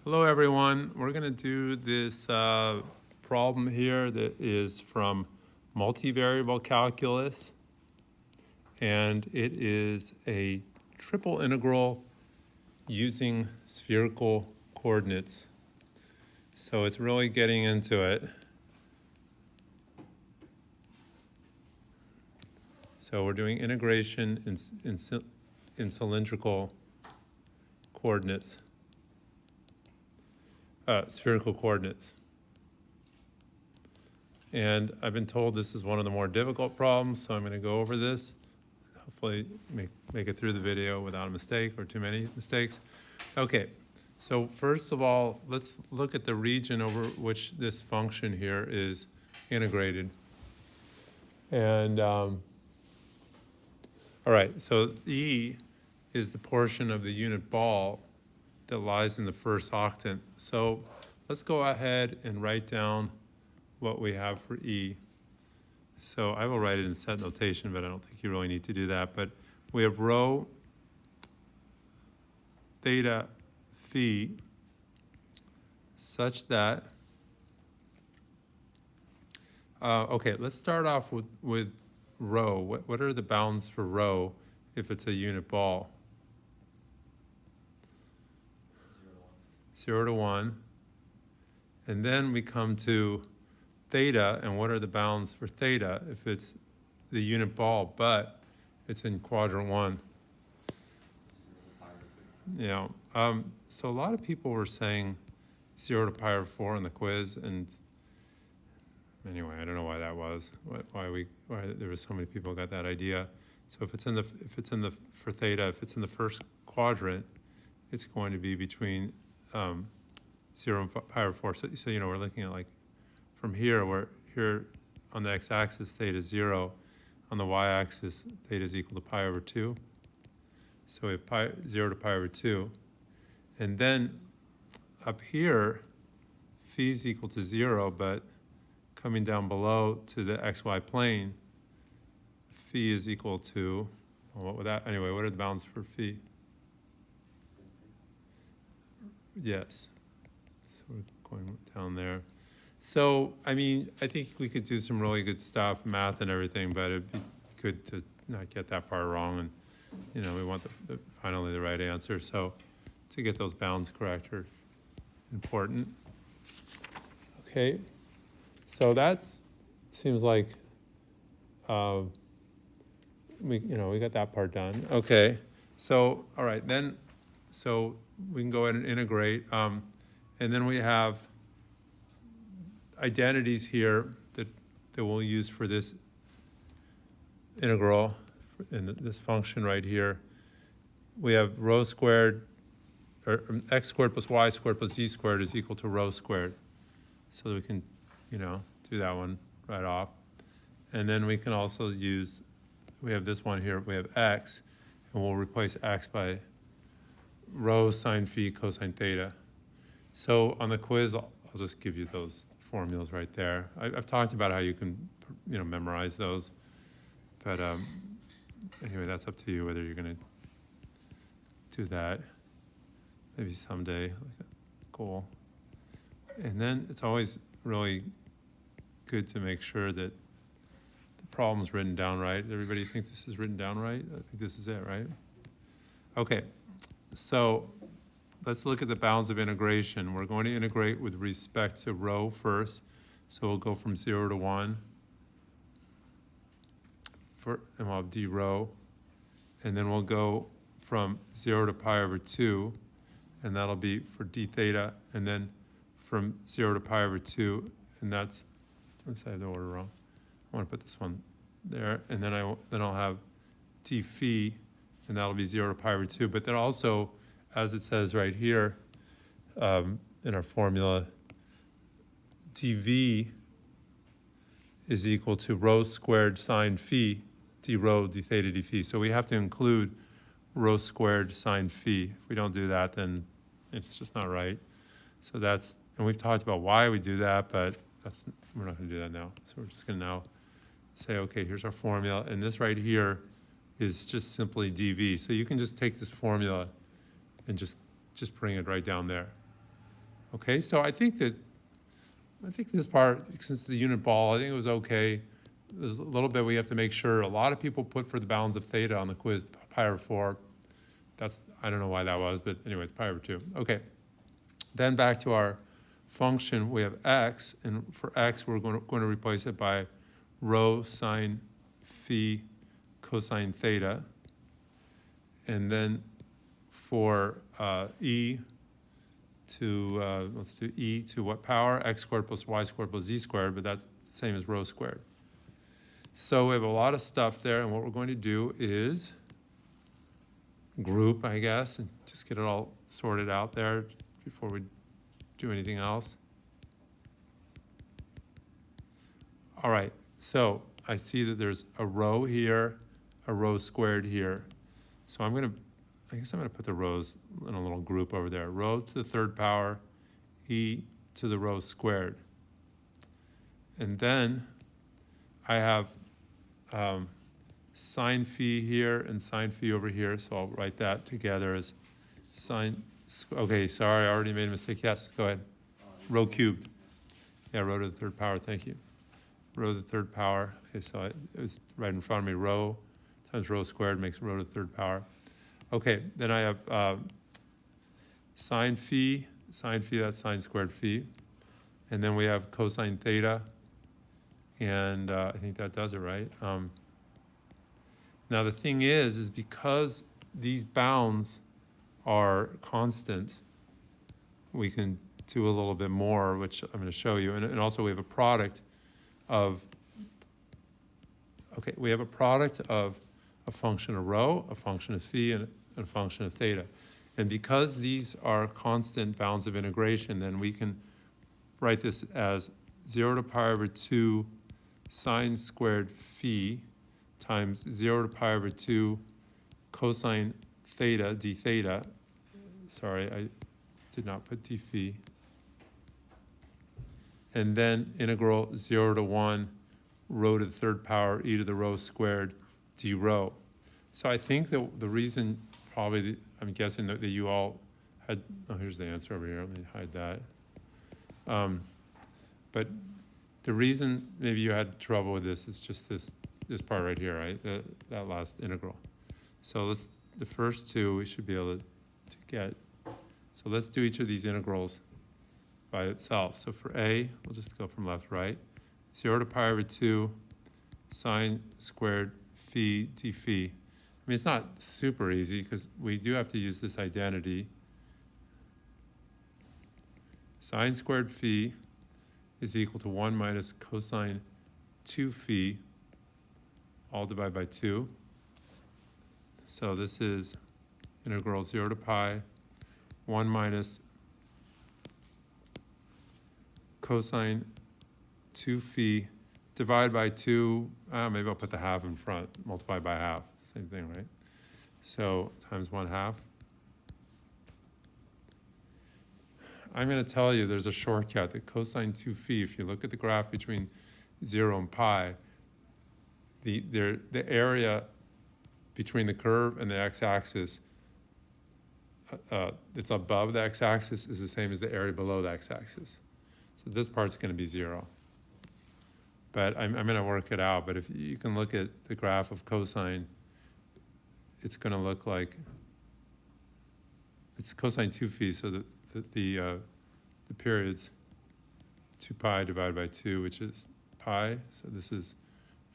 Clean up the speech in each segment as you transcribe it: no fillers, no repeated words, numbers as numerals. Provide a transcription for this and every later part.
Hello everyone, we're going to do this problem here that is from multivariable calculus, and it is a triple integral using spherical coordinates. So it's really getting into it. So we're doing integration in cylindrical coordinates. Spherical coordinates. And I've been told this is one of the more difficult problems, so I'm going to go over this. Hopefully make it through the video without a mistake or too many mistakes. Okay, so first of all, let's look at the region over which this function here is integrated. And all right, so E is the portion of the unit ball that lies in the first octant. So let's go ahead and write down what we have for E. So I will write it in set notation, but I don't think you really need to do that. But we have rho theta phi such that, okay, let's start off with rho. What are the bounds for rho if it's a unit ball? 0 to 1. And then we come to theta, and what are the bounds for theta if it's the unit ball, but it's in quadrant 1? Yeah. So a lot of people were saying 0 to pi over 4 in the quiz, and anyway, I don't know why that was. Why there were so many people who got that idea. So if it's in the for theta, if it's in the first quadrant, it's going to be between 0 and pi over 4. So we're looking at like from here, where here on the x-axis theta is 0, on the y-axis theta is equal to pi over 2. So we have 0 to pi over 2. And then up here, phi is equal to 0, but coming down below to the xy plane, phi is equal to, well, what would that, anyway, what are the bounds for phi? Yes. So we're going down there. So, I mean, I think we could do some really good stuff, math and everything, but it'd be good to not get that part wrong. And, we want finally the right answer. So to get those bounds correct are important. Okay. So seems like we got that part done. Okay. So, all right, then, so we can go ahead and integrate. And then we have identities here that we'll use for this integral in this function right here. We have rho squared, or x squared plus y squared plus z squared is equal to rho squared. So we can, do that one right off. And then we can also use, we have this one here, we have x, and we'll replace x by rho sine phi cosine theta. So on the quiz, I'll just give you those formulas right there. I've talked about how you can, memorize those. But anyway, that's up to you whether you're going to do that. Maybe someday, like a goal. And then it's always really good to make sure that the problem's written down right. Everybody think this is written down right? I think this is it, right? Okay, so let's look at the bounds of integration. We're going to integrate with respect to rho first. So we'll go from 0 to 1, and we'll have d rho. And then we'll go from 0 to pi over 2, and that'll be for d theta. And then from 0 to pi over 2, and that's, oops, I have the order wrong. I want to put this one there. And then I'll have d phi, and that'll be 0 to pi over 2. But then also, as it says right here in our formula, dv is equal to rho squared sine phi, d rho, d theta, d phi. So we have to include rho squared sine phi. If we don't do that, then it's just not right. So and we've talked about why we do that, but we're not going to do that now. So we're just going to now say, okay, here's our formula. And this right here is just simply dv. So you can just take this formula and just bring it right down there. Okay, so I think this part, since it's the unit ball, I think it was okay. There's a little bit we have to make sure. A lot of people put for the bounds of theta on the quiz, pi over 4. I don't know why that was, but anyways, pi over 2. Okay, then back to our function, we have x, and for x, we're going to replace it by rho sine phi cosine theta. And then for e to, let's do e to what power? X squared plus y squared plus z squared, but that's the same as rho squared. So we have a lot of stuff there, and what we're going to do is group, I guess, and just get it all sorted out there before we do anything else. All right, so I see that there's a rho here, a rho squared here. So I guess I'm gonna put the rows in a little group over there. Rho to the third power, e to the rho squared. And then I have sine phi here and sine phi over here, so I'll write that together as sine, okay, sorry, I already made a mistake. Yes, go ahead. Rho cubed. Yeah, rho to the third power, thank you. Rho to the third power. Okay, so it was right in front of me. Rho times rho squared makes rho to the third power. Okay, then I have sine phi, that's sine squared phi. And then we have cosine theta, and I think that does it, right? Now the thing is because these bounds are constant, we can do a little bit more, which I'm going to show you. And also we have a product of, okay, we have a product of a function of rho, a function of phi, and a function of theta. And because these are constant bounds of integration, then we can write this as 0 to pi over 2 sine squared phi times 0 to pi over 2 cosine theta, d theta. Sorry, I did not put d phi. And then integral 0 to 1 rho to the third power e to the rho squared d rho. So I think that the reason probably, I'm guessing that you all had, oh, here's the answer over here. Let me hide that. But the reason maybe you had trouble with this is just this part right here, right? That last integral. So the first two we should be able to get. So let's do each of these integrals by itself. So for A, we'll just go from left to right. 0 to pi over 2 sine squared phi d phi. I mean, it's not super easy because we do have to use this identity. Sine squared phi is equal to 1 minus cosine 2 phi, all divided by 2. So this is integral 0 to pi, 1 minus cosine 2 phi, divided by 2, maybe I'll put the half in front, multiply by half, same thing, right? So times 1/2. I'm going to tell you there's a shortcut that cosine 2 phi, if you look at the graph between 0 and pi, the area between the curve and the x-axis, it's above the x-axis is the same as the area below the x-axis. So this part's going to be 0. But I'm going to work it out. But if you can look at the graph of cosine, it's going to look like, it's cosine 2 phi, so that the period's 2 pi divided by 2, which is pi. So this is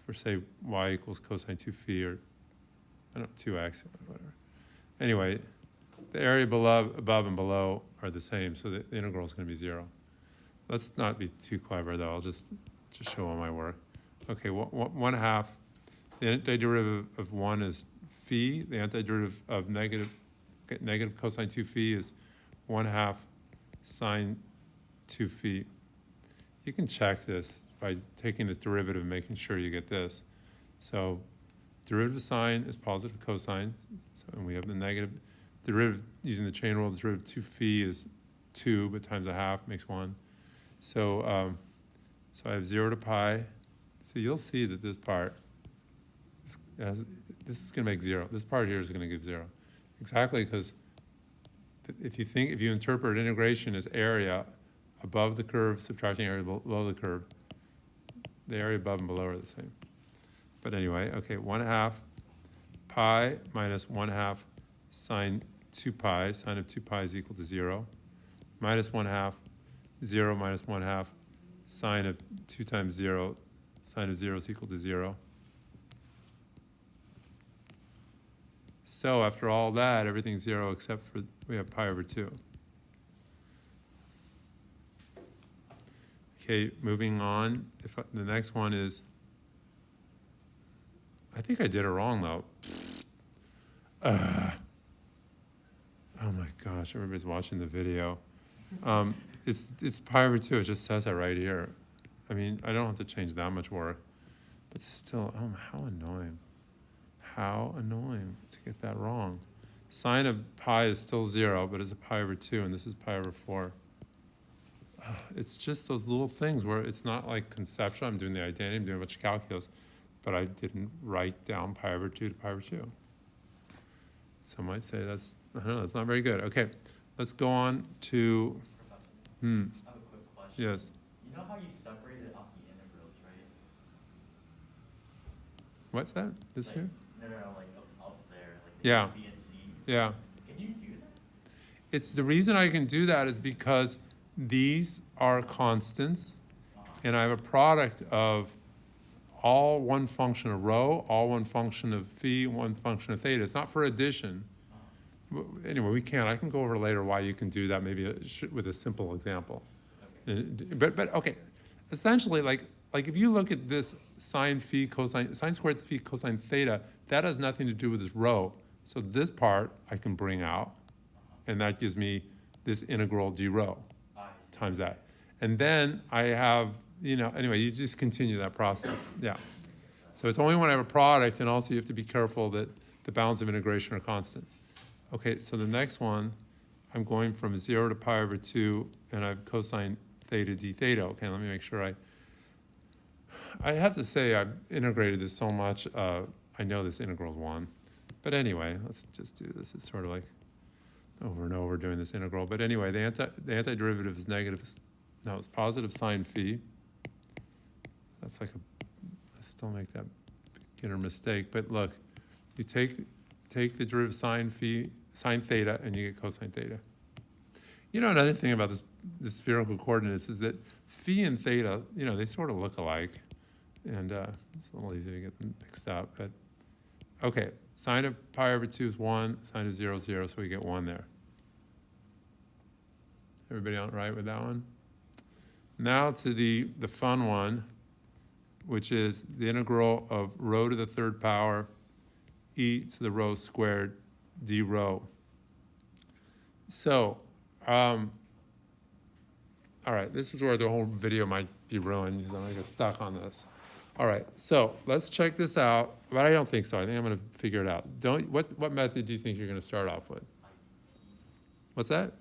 for, say, y equals cosine 2 phi, or I don't know, 2x, or whatever. Anyway, the area above and below are the same, so the integral is going to be 0. Let's not be too clever, though. I'll just show all my work. Okay, 1/2. The antiderivative of 1 is phi. The antiderivative of negative cosine 2 phi is 1/2 sine 2 phi. You can check this by taking this derivative and making sure you get this. So derivative of sine is positive cosine, and we have the negative derivative using the chain rule. The derivative of 2 phi is 2, but times 1/2 makes 1. So so I have 0 to pi. So you'll see that this part, this is going to make 0. This part here is going to give 0. Exactly, because if you interpret integration as area, above the curve, subtracting area below the curve. The area above and below are the same. But anyway, okay, 1/2 pi minus 1/2 sine 2 pi. Sine of 2 pi is equal to 0. Minus 1/2, 0 minus 1/2, sine of 2 times 0, sine of 0 is equal to 0. So after all that, everything's 0 except for we have pi over 2. Okay, moving on. The next one is, I think I did it wrong though. Oh my gosh, everybody's watching the video. It's pi over 2, it just says it right here. I mean, I don't have to change that much work, but still, oh, how annoying. How annoying to get that wrong. Sine of pi is still 0, but it's a pi over 2, and this is pi over 4. It's just those little things where it's not like conceptual. I'm doing the identity, I'm doing a bunch of calculus, but I didn't write down pi over 2 to pi over 2. Some might say that's, I don't know, that's not very good. Okay, let's go on to, I have a quick question. Yes. You know how you separated out the integrals, right? What's that? This like, here? No, like up there, like Yeah. B and C. Yeah. Can you do that? It's the reason I can do that is because these are constants, and I have a product of all one function of rho, all one function of phi, one function of theta. It's not for addition. Anyway, I can go over later why you can do that, maybe with a simple example. Okay. But okay, essentially, like if you look at this sine phi cosine, sine squared phi cosine theta, that has nothing to do with this rho. So this part I can bring out, and that gives me this integral d rho times that. And then I have, anyway, you just continue that process. Yeah. So it's only when I have a product, and also you have to be careful that the bounds of integration are constant. Okay, so the next one, I'm going from 0 to pi over 2, and I have cosine theta d theta. Okay, let me make sure I have to say I've integrated this so much, I know this integral is 1. But anyway, let's just do this. It's sort of like over and over doing this integral. But anyway, the antiderivative is negative. No, it's positive sine phi. That's like I still make that beginner mistake. But look, you take the derivative sine theta, and you get cosine theta. Another thing about the spherical coordinates is that phi and theta, they sort of look alike. And it's a little easy to get them mixed up. But okay, sine of pi over 2 is 1, sine of 0 is 0, so we get 1 there. Everybody all right with that one? Now to the fun one, which is the integral of rho to the 3rd power e to the rho squared d rho. So, all right, this is where the whole video might be ruined because I'm gonna get stuck on this. All right, so let's check this out, but I don't think so. I think I'm gonna figure it out. What method do you think you're gonna start off with? What's that?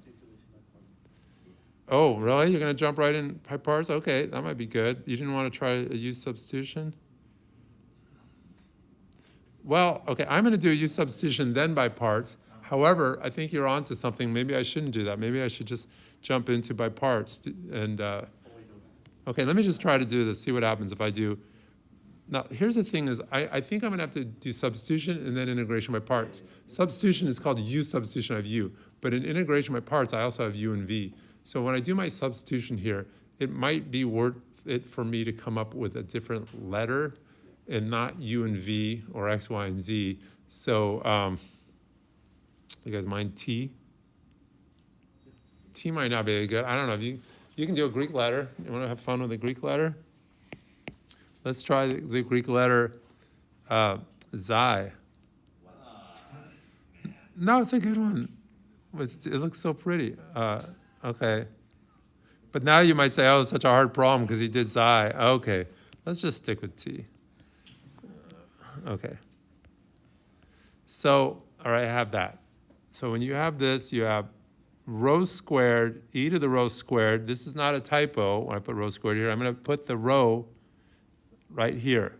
Oh, really? You're gonna jump right in by parse? Okay, that might be good. You didn't want to try a use substitution? Well, okay, I'm gonna do a use substitution then by parts. However, I think you're onto something. Maybe I shouldn't do that. Maybe I should just jump into by parts. And okay, let me just try to do this, see what happens if I do. Now, here's the thing is, I think I'm gonna have to do substitution and then integration by parts. Substitution is called U substitution, I have U. But in integration by parts, I also have U and V. So when I do my substitution here, it might be worth it for me to come up with a different letter and not U and V or X, Y, and Z. So, you guys mind T? T might not be good. I don't know. If you can do a Greek letter. You want to have fun with a Greek letter? Let's try the Greek letter Xi. No, it's a good one. It looks so pretty. Okay. But now you might say, oh, it's such a hard problem because he did Xi. Okay. Let's just stick with T. Okay. So, all right, I have that. So when you have this, you have rho squared, e to the rho squared. This is not a typo when I put rho squared here. I'm going to put the rho right here.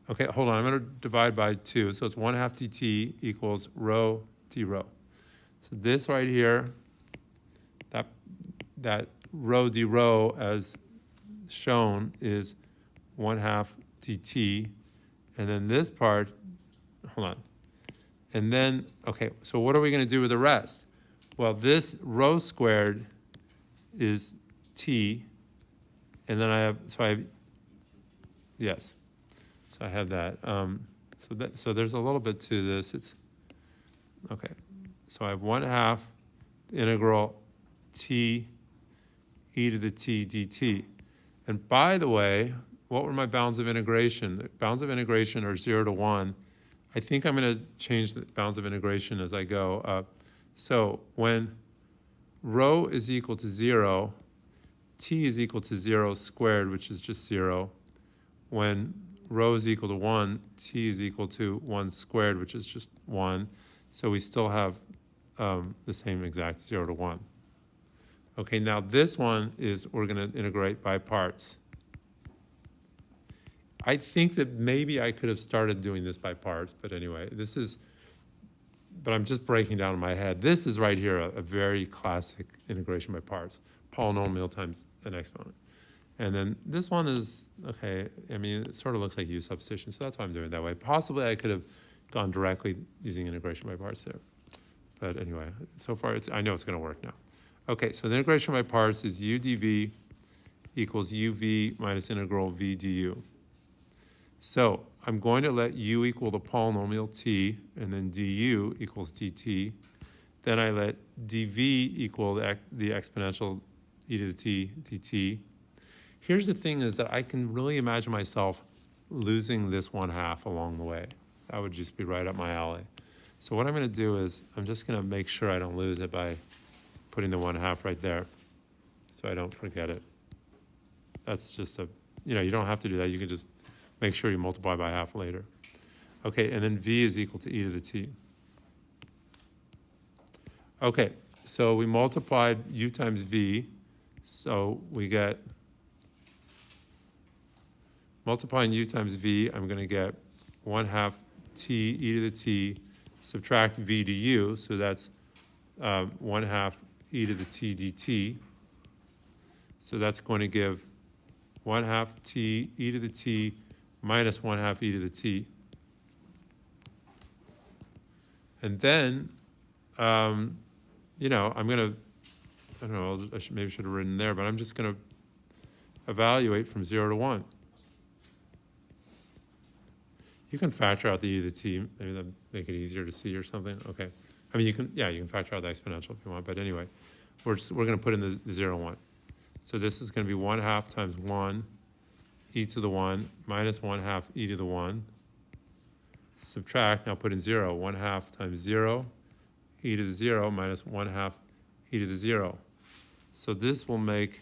Okay, hold on. I'm going to divide by 2. So it's 1/2 dt equals rho d rho. So this right here, that rho d rho as shown is 1/2 dt, and then this part, hold on. And then, okay, so what are we gonna do with the rest? Well, this rho squared is t, and then I have, yes, so I have that. So there's a little bit to this. It's, okay, so I have 1/2 integral t e to the t dt. And by the way, what were my bounds of integration? The bounds of integration are 0 to 1. I think I'm going to change the bounds of integration as I go up. So when rho is equal to 0, t is equal to 0 squared, which is just 0. When rho is equal to 1, t is equal to 1 squared, which is just 1. So we still have the same exact 0 to 1. Okay, now this one is, we're going to integrate by parts. I think that maybe I could have started doing this by parts, but anyway, but I'm just breaking down in my head. This is right here a very classic integration by parts, polynomial times an exponent. And then this one is, okay, I mean, it sort of looks like U substitution, so that's why I'm doing it that way. Possibly I could have gone directly using integration by parts there. But anyway, so far I know it's going to work now. Okay, so the integration by parts is u dv equals uv minus integral v du. So I'm going to let u equal the polynomial t, and then du equals dt. Then I let dv equal the exponential e to the t dt. Here's the thing is that I can really imagine myself losing this 1/2 along the way. That would just be right up my alley. So what I'm going to do is I'm just going to make sure I don't lose it by putting the 1/2 right there so I don't forget it. That's just you don't have to do that. You can just make sure you multiply by half later. Okay, and then v is equal to e to the t. Okay, so we multiplied u times v, so we get, multiplying u times v, I'm going to get 1/2 t e to the t, subtract v to u, so that's 1/2 e to the t dt. So that's going to give 1/2 t e to the t minus 1/2 e to the t. And then, I'm going to, I don't know, maybe should have written there, but I'm just going to evaluate from 0 to 1. You can factor out the e to the t, maybe that make it easier to see or something. Okay. I mean, you can factor out the exponential if you want, but anyway, we're going to put in the 0, 1. So this is going to be 1/2 times 1 e to the 1 minus 1/2 e to the 1. Subtract, now put in 0, 1/2 times 0 e to the 0 minus 1/2 e to the 0. So this will make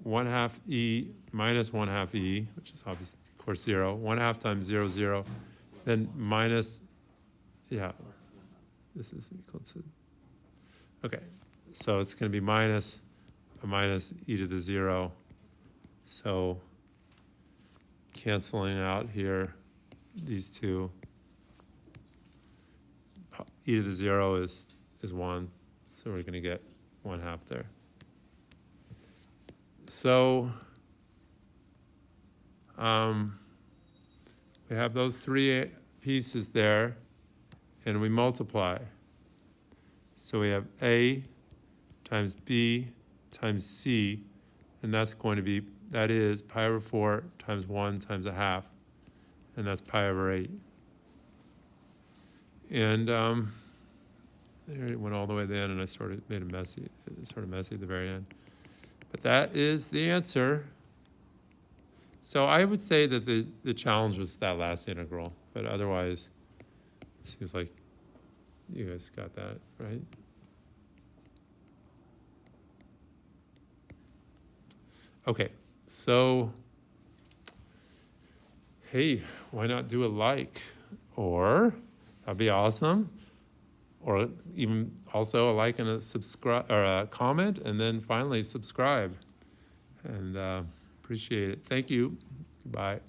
1/2 e minus 1/2 e, which is obviously, of course, 0. 1/2 times 0, 0. Then minus, this is equal to, okay. So it's going to be minus a minus e to the 0. So canceling out here, these two, e to the 0 is 1. So we're going to get 1/2 there. So we have those three pieces there, and we multiply. So we have A times B times C, and that is pi over 4 times 1 times 1/2, and that's pi over 8. And there it went all the way to the end, and I sort of made it messy at the very end. But that is the answer. So I would say that the challenge was that last integral, but otherwise, it seems like you guys got that, right? Okay, so, hey, why not do a like? Or, that'd be awesome. Or even also a like and a subscribe or a comment, and then finally subscribe. And appreciate it. Thank you. Goodbye.